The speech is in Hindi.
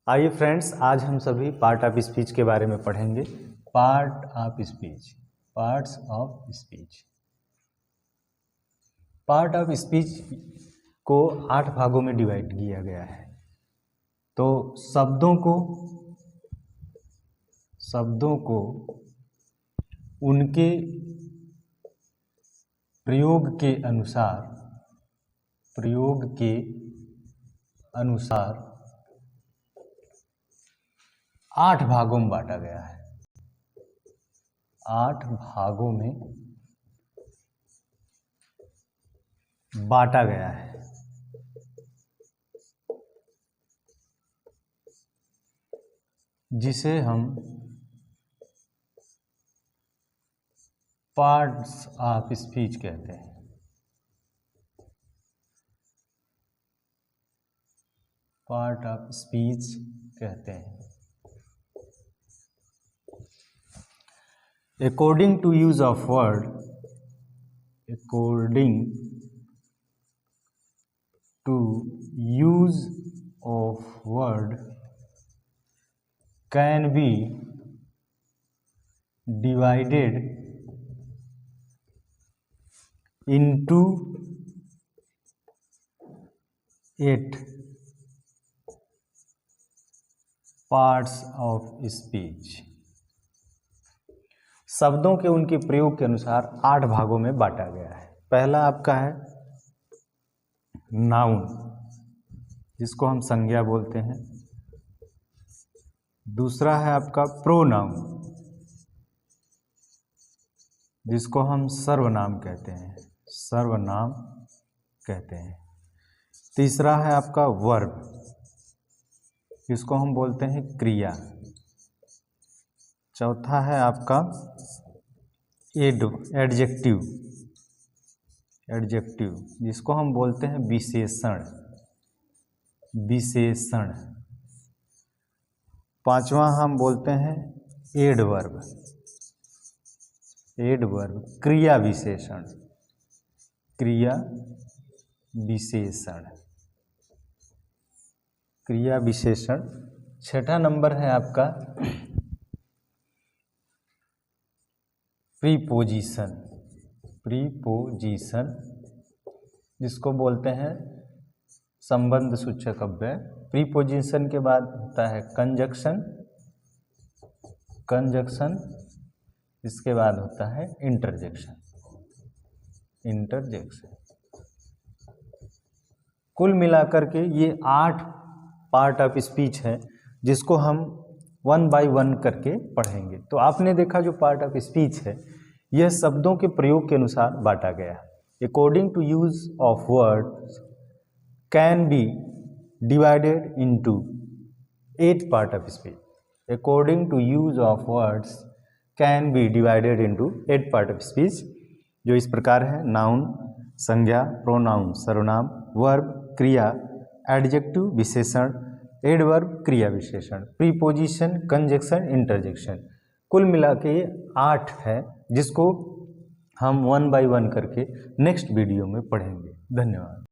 आइए फ्रेंड्स, आज हम सभी पार्ट ऑफ स्पीच के बारे में पढ़ेंगे। Part of speech, parts of speech. Part of speech को 8 भागों में डिवाइड किया गया है। तो शब्दों को उनके प्रयोग के अनुसार 8 भागों में बांटा गया है। 8 भागों में बांटा गया है। जिसे हम पार्ट्स ऑफ स्पीच कहते हैं। पार्ट ऑफ स्पीच कहते हैं। According to use of word, according to use of word can be divided into 8 parts of speech। शब्दों के उनके प्रयोग के अनुसार 8 भागों में बांटा गया है। पहला आपका है नाउन, जिसको हम संज्ञा बोलते हैं। दूसरा है आपका प्रोनाउन, जिसको हम सर्वनाम कहते हैं। सर्वनाम कहते हैं। तीसरा है आपका वर्ब, जिसको हम बोलते हैं क्रिया। चौथा है आपका एडजेक्टिव, जिसको हम बोलते हैं विशेषण। पांचवा हम बोलते हैं एडवर्ब, क्रिया विशेषण। छठा नंबर है आपका प्रीपोजिशन, जिसको बोलते हैं संबंध सूचक अव्यय। प्रीपोजिशन के बाद होता है कंजक्शन, इसके बाद होता है इंटरजेक्शन। कुल मिलाकर के ये 8 पार्ट ऑफ स्पीच है, जिसको हम 1 बाय 1 करके पढ़ेंगे। तो आपने देखा जो पार्ट ऑफ स्पीच है, यह शब्दों के प्रयोग के अनुसार बांटा गया है। According to use of words can be divided into 8 part of speech. According to use of words can be divided into 8 part of speech, जो इस प्रकार है। नाउन संज्ञा, प्रोनाउन सर्वनाम, वर्ब क्रिया, एडजेक्टिव विशेषण, एडवर्ब क्रिया विशेषण, प्रीपोजिशन, कंजक्शन, इंटरजेक्शन। कुल मिला के 8 है, जिसको हम 1 बाय 1 करके नेक्स्ट वीडियो में पढ़ेंगे। धन्यवाद।